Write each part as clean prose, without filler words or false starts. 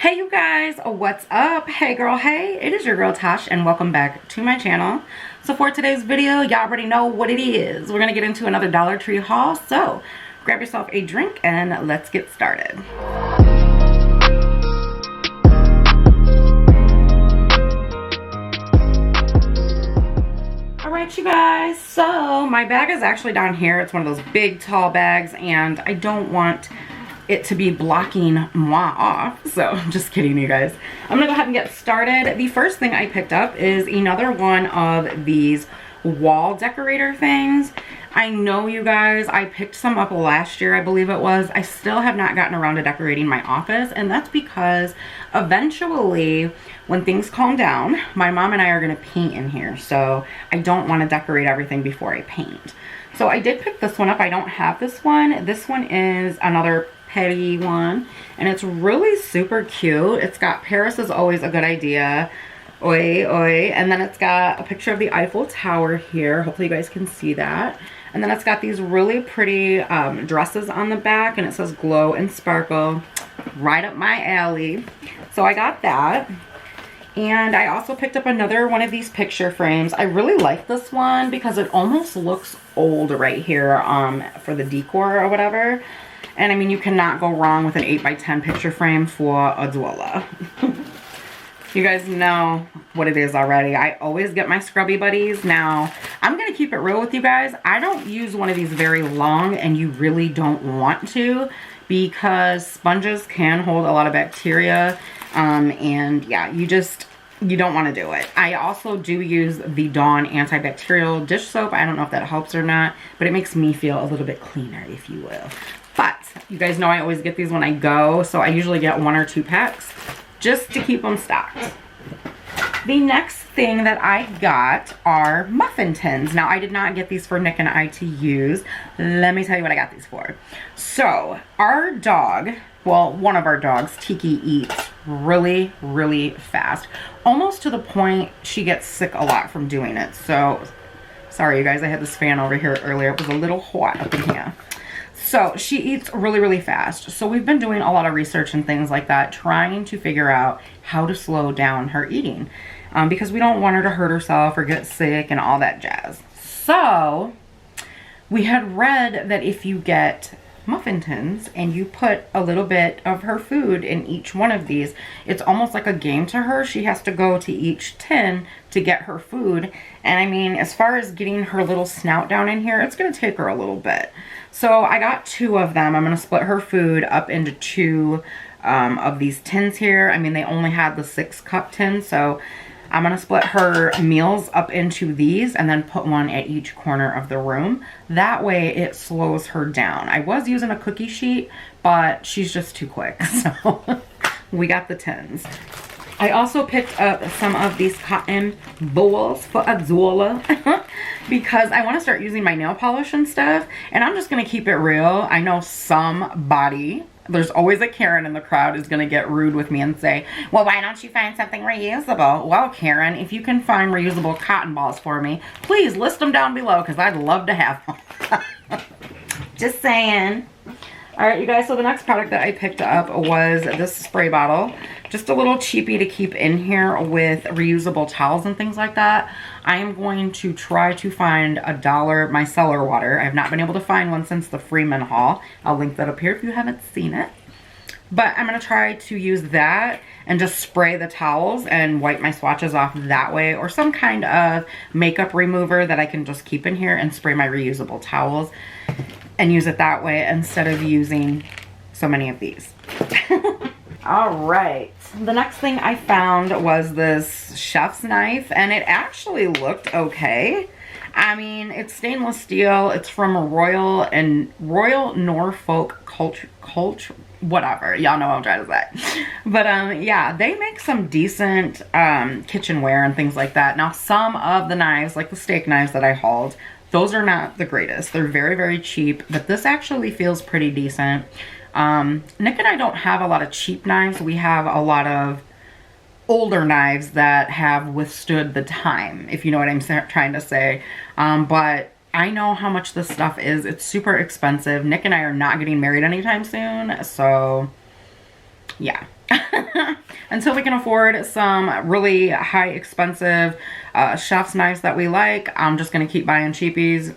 Hey you guys, what's up? Hey girl, hey, it is your girl Tash and welcome back to my channel. So for today's video, y'all already know what it is. We're gonna get into another Dollar Tree haul, so grab yourself a drink and let's get started. Alright you guys, so my bag is actually down here. It's one of those big tall bags and I don't want it to be blocking moi off, so just kidding you guys. I'm gonna go ahead and get started. The first thing I picked up is another one of these wall decorator things. I know you guys, I picked some up last year, I believe it was. I still have not gotten around to decorating my office, and that's because eventually when things calm down, my mom and I are gonna paint in here, so I don't want to decorate everything before I paint. So I did pick this one up. I don't have this one. This one is another petty one and it's really super cute. It's got Paris is always a good idea, oi oi, and then it's got a picture of the Eiffel Tower here. Hopefully you guys can see that. And then it's got these really pretty dresses on the back and it says glow and sparkle, right up my alley. So I got that. And I also picked up another one of these picture frames. I really like this one because it almost looks old right here for the decor or whatever. And I mean, you cannot go wrong with an 8x10 picture frame for a Duola. You guys know what it is already. I always get my scrubby buddies. Now, I'm going to keep it real with you guys. I don't use one of these very long, and you really don't want to because sponges can hold a lot of bacteria. And yeah, you don't want to do it. I also do use the Dawn antibacterial dish soap. I don't know if that helps or not, but it makes me feel a little bit cleaner, if you will. But you guys know I always get these when I go, so I usually get 1 or 2 packs just to keep them stocked. The next thing that I got are muffin tins. Now, I did not get these for Nick and I to use. Let me tell you what I got these for. So, our dog, well, one of our dogs, Tiki, eats really, really fast. Almost to the point she gets sick a lot from doing it. So, sorry you guys, I had this fan over here earlier. It was a little hot up in here. So she eats really, really fast. So we've been doing a lot of research and things like that, trying to figure out how to slow down her eating because we don't want her to hurt herself or get sick and all that jazz. So we had read that if you get muffin tins and you put a little bit of her food in each one of these, it's almost like a game to her. She has to go to each tin to get her food. And I mean, as far as getting her little snout down in here, it's going to take her a little bit. So I got 2 of them. I'm going to split her food up into 2 of these tins here. I mean, they only had the 6-cup tin, so I'm going to split her meals up into these and then put one at each corner of the room. That way it slows her down. I was using a cookie sheet, but she's just too quick. So we got the tins. I also picked up some of these cotton bowls for a Duola because I want to start using my nail polish and stuff. And I'm just going to keep it real. I know somebody, there's always a Karen in the crowd, is going to get rude with me and say, well, why don't you find something reusable? Well, Karen, if you can find reusable cotton balls for me, please list them down below because I'd love to have them. Just saying. All right, you guys, so the next product that I picked up was this spray bottle. Just a little cheapie to keep in here with reusable towels and things like that. I am going to try to find $1 micellar water. I have not been able to find one since the Freeman haul. I'll link that up here if you haven't seen it. But I'm going to try to use that and just spray the towels and wipe my swatches off that way, or some kind of makeup remover that I can just keep in here and spray my reusable towels and use it that way instead of using so many of these. All right, the next thing I found was this chef's knife, and it actually looked okay. I mean, it's stainless steel. It's from Royal Norfolk Culture, whatever. Y'all know what I'm trying to say. But yeah, they make some decent kitchenware and things like that. Now, some of the knives, like the steak knives that I hauled, those are not the greatest. They're very, very cheap, but this actually feels pretty decent. Nick and I don't have a lot of cheap knives. We have a lot of older knives that have withstood the time, if you know what I'm trying to say. But I know how much this stuff is. It's super expensive. Nick and I are not getting married anytime soon, so yeah. Until we can afford some really high expensive chef's knives that we like, I'm just gonna keep buying cheapies.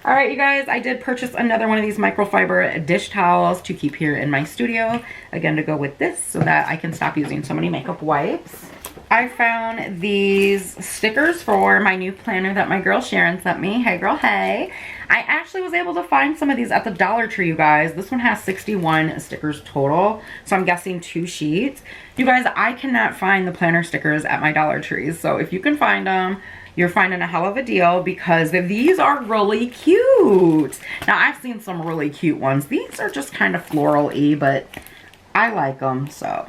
All right, you guys, I did purchase another one of these microfiber dish towels to keep here in my studio. Again, to go with this so that I can stop using so many makeup wipes. I found these stickers for my new planner that my girl Sharon sent me. Hey girl, hey. I actually was able to find some of these at the Dollar Tree, you guys. This one has 61 stickers total, so I'm guessing 2 sheets. You guys, I cannot find the planner stickers at my Dollar Trees, so if you can find them, you're finding a hell of a deal because these are really cute. Now, I've seen some really cute ones. These are just kind of floral-y, but I like them, so.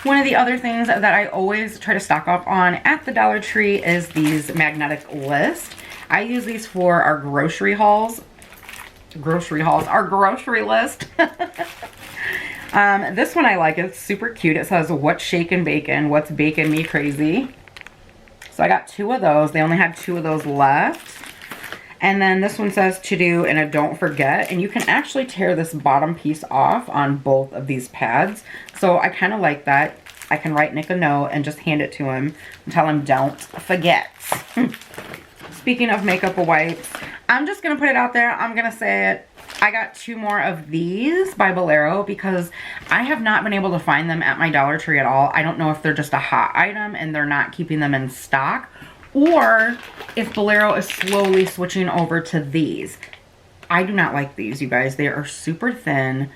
One of the other things that I always try to stock up on at the Dollar Tree is these magnetic lists. I use these for our grocery hauls. Our grocery list. This one I like. It's super cute. It says, what's shakin' bacon? What's baking me crazy? So I got 2 of those. They only had 2 of those left. And then this one says to do and a don't forget. And you can actually tear this bottom piece off on both of these pads. So I kind of like that. I can write Nick a note and just hand it to him and tell him don't forget. Speaking of makeup wipes, I'm just going to put it out there. I'm going to say it. I got 2 more of these by Bolero because I have not been able to find them at my Dollar Tree at all. I don't know if they're just a hot item and they're not keeping them in stock, or if Bolero is slowly switching over to these. I do not like these, you guys. They are super thin.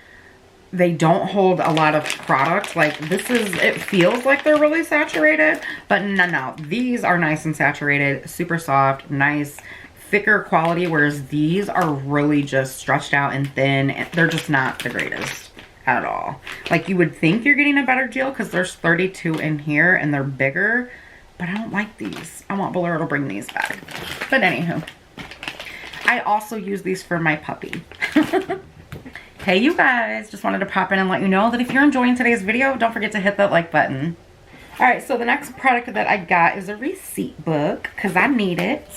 They don't hold a lot of product. Like this is, it feels like they're really saturated, but no. These are nice and saturated, super soft, nice, thicker quality, whereas these are really just stretched out and thin. And they're just not the greatest at all. Like you would think you're getting a better deal because there's 32 in here and they're bigger, but I don't like these. I want Bolero to bring these back. But anywho, I also use these for my puppy. Hey you guys, just wanted to pop in and let you know that if you're enjoying today's video, don't forget to hit that like button. All right, so the next product that I got is a receipt book because I need it.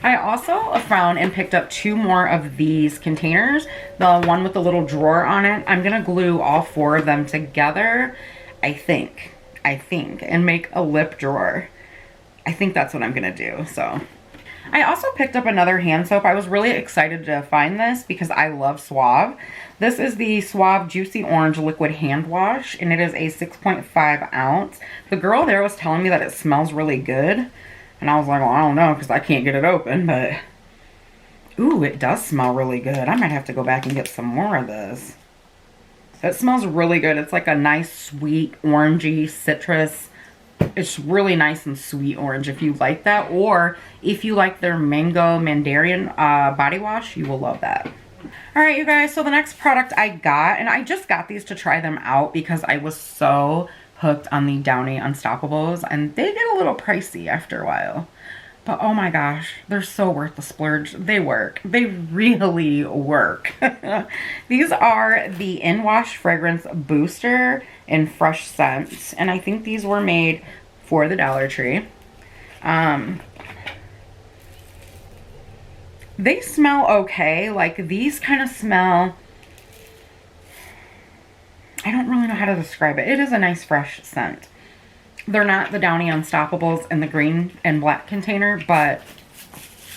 I also found and picked up 2 more of these containers. The one with the little drawer on it. I'm gonna glue all 4 of them together, I think, and make a lip drawer. I think that's what I'm gonna do, so. I also picked up another hand soap. I was really excited to find this because I love Suave. This is the Suave Juicy Orange Liquid Hand Wash, and it is a 6.5 ounce. The girl there was telling me that it smells really good, and I was like, well, I don't know because I can't get it open, but ooh, it does smell really good. I might have to go back and get some more of this. It smells really good. It's like a nice, sweet, orangey citrus. It's really nice and sweet orange if you like that, or if you like their mango mandarin body wash, you will love that. All right, you guys, so the next product I got, and I just got these to try them out because I was so hooked on the Downy Unstoppables, and they get a little pricey after a while. But oh my gosh, they're so worth the splurge. They work. They really work. These are the In-Wash Fragrance Booster in Fresh Scents. And I think these were made for the Dollar Tree. They smell okay. Like these kind of smell, I don't really know how to describe it. It is a nice fresh scent. They're not the Downy Unstoppables in the green and black container, but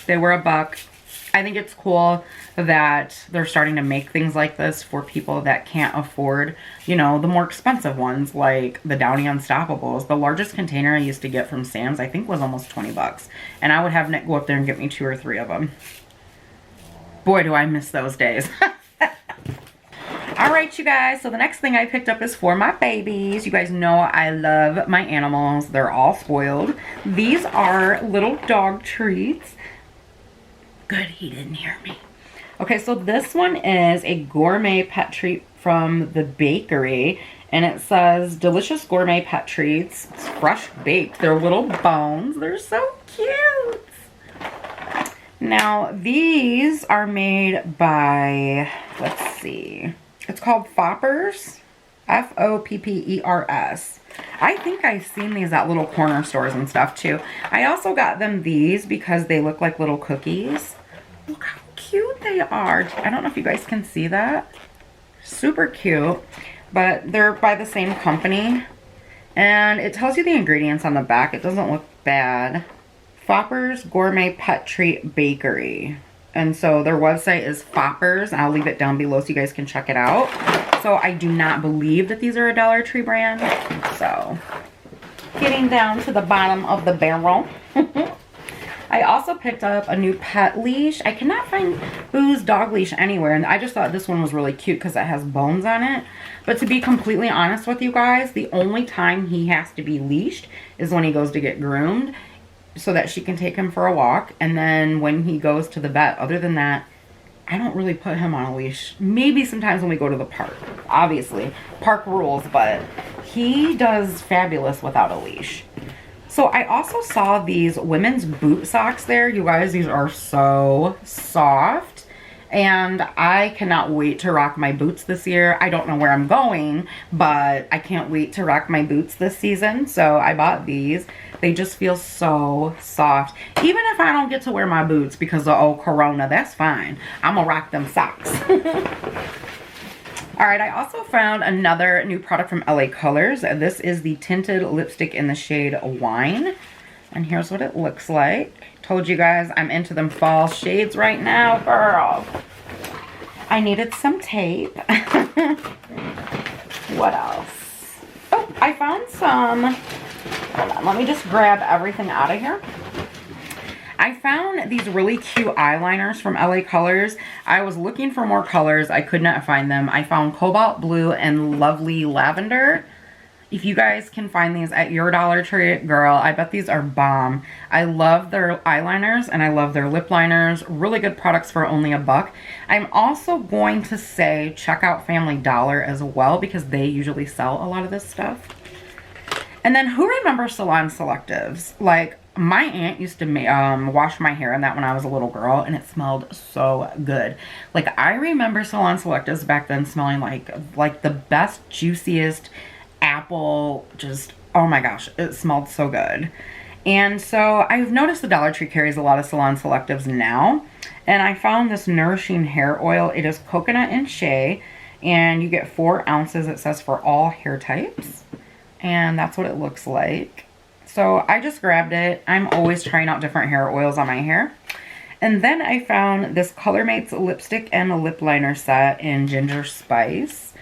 they were $1. I think it's cool that they're starting to make things like this for people that can't afford, you know, the more expensive ones like the Downy Unstoppables. The largest container I used to get from Sam's, I think, was almost $20. And I would have Nick go up there and get me 2 or 3 of them. Boy, do I miss those days. All right, you guys, so the next thing I picked up is for my babies. You guys know I love my animals. They're all spoiled. These are little dog treats. Good, he didn't hear me. Okay, so this one is a gourmet pet treat from the bakery, and it says delicious gourmet pet treats. It's fresh baked. They're little bones. They're so cute. Now, these are made by, let's see. It's called Foppers, F-O-P-P-E-R-S. I think I've seen these at little corner stores and stuff too. I also got them these because they look like little cookies. Look how cute. cute they are. I don't know if you guys can see that. Super cute. But they're by the same company. And it tells you the ingredients on the back. It doesn't look bad. Fopper's Gourmet Pet Treat Bakery. And so their website is Fopper's. And I'll leave it down below so you guys can check it out. So I do not believe that these are a Dollar Tree brand. So getting down to the bottom of the barrel. I also picked up a new pet leash. I cannot find Boo's dog leash anywhere, and I just thought this one was really cute because it has bones on it. But to be completely honest with you guys, the only time he has to be leashed is when he goes to get groomed so that she can take him for a walk, and then when he goes to the vet. Other than that, I don't really put him on a leash. Maybe sometimes when we go to the park. Obviously, park rules, but he does fabulous without a leash. So I also saw these women's boot socks there. You guys, these are so soft. And I cannot wait to rock my boots this year. I don't know where I'm going, but I can't wait to rock my boots this season. So I bought these. They just feel so soft. Even if I don't get to wear my boots because of, oh, Corona, that's fine. I'm gonna rock them socks. Alright, I also found another new product from LA Colors. This is the tinted lipstick in the shade Wine. And here's what it looks like. Told you guys I'm into them fall shades right now, girl. I needed some tape. What else? Oh, I found some. Hold on, let me just grab everything out of here. I found these really cute eyeliners from LA Colors. I was looking for more colors. I could not find them. I found Cobalt Blue and Lovely Lavender. If you guys can find these at your Dollar Tree, girl, I bet these are bomb. I love their eyeliners and I love their lip liners. Really good products for only $1. I'm also going to say check out Family Dollar as well because they usually sell a lot of this stuff. And then who remembers Salon Selectives? Like, my aunt used to wash my hair in that when I was a little girl, and it smelled so good. Like, I remember Salon Selectives back then smelling like the best, juiciest apple. Just, oh my gosh, it smelled so good. And so I've noticed the Dollar Tree carries a lot of Salon Selectives now, and I found this nourishing hair oil. It is coconut and shea, and you get 4 ounces. It says for all hair types, and that's what it looks like. So I just grabbed it. I'm always trying out different hair oils on my hair. And then I found this ColorMates lipstick and a lip liner set in Ginger Spice.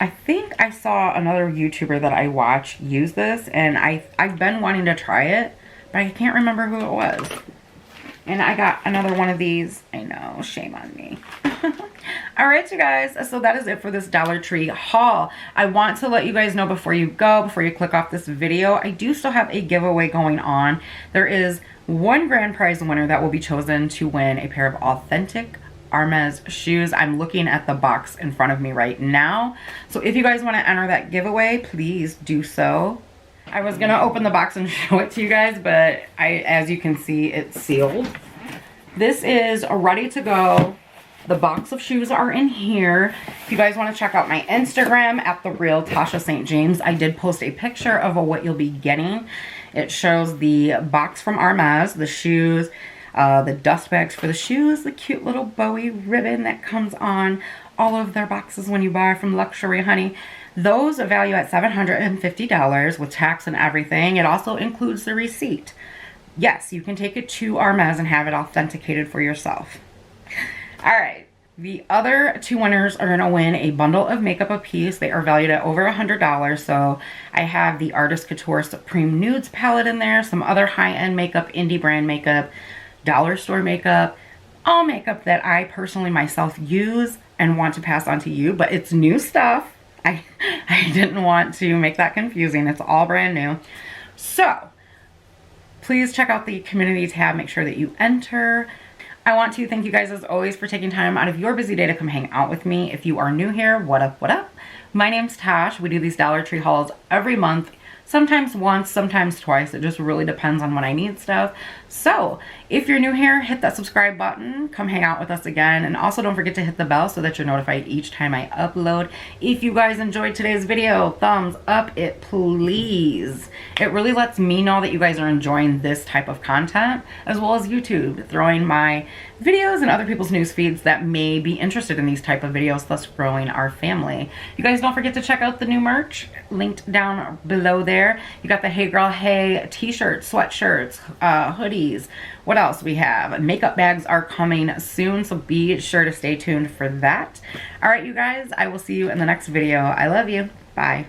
I think I saw another YouTuber that I watch use this, and I've been wanting to try it, but I can't remember who it was. And I got another one of these. I know, shame on me. Alright, you guys, so that is it for this Dollar Tree haul. I want to let you guys know before you click off this video, I do still have a giveaway going on. There is one grand prize winner that will be chosen to win a pair of authentic Hermes shoes. I'm looking at the box in front of me right now. So if you guys want to enter that giveaway, please do so. I was going to open the box and show it to you guys, but as you can see, it's sealed. This is ready to go. The box of shoes are in here. If you guys want to check out my Instagram at the real Tasha St James, I did post a picture of what you'll be getting. It shows the box from Hermes, the shoes, the dust bags for the shoes, the cute little Bowie ribbon that comes on all of their boxes when you buy from Luxury Honey. Those value at $750 with tax and everything. It also includes the receipt. Yes, you can take it to Hermes and have it authenticated for yourself. Alright, the other 2 winners are going to win a bundle of makeup apiece. They are valued at over $100. So I have the Artist Couture Supreme Nudes palette in there, some other high-end makeup, indie brand makeup, dollar store makeup, all makeup that I personally myself use and want to pass on to you, but it's new stuff. I didn't want to make that confusing. It's all brand new. So please check out the community tab. Make sure that you enter. I want to thank you guys as always for taking time out of your busy day to come hang out with me. If you are new here, what up, what up? My name's Tash. We do these Dollar Tree hauls every month, sometimes once, sometimes twice. It just really depends on when I need stuff. So if you're new here, hit that subscribe button, come hang out with us again, and also don't forget to hit the bell so that you're notified each time I upload. If you guys enjoyed today's video, thumbs up it please. It really lets me know that you guys are enjoying this type of content, as well as YouTube throwing my videos and other people's news feeds that may be interested in these type of videos, thus growing our family. You guys don't forget to check out the new merch linked down below there. You got the Hey Girl Hey t-shirts, sweatshirts, hoodies. What else we have? Makeup bags are coming soon, so be sure to stay tuned for that. All right, you guys, I will see you in the next video. I love you. Bye.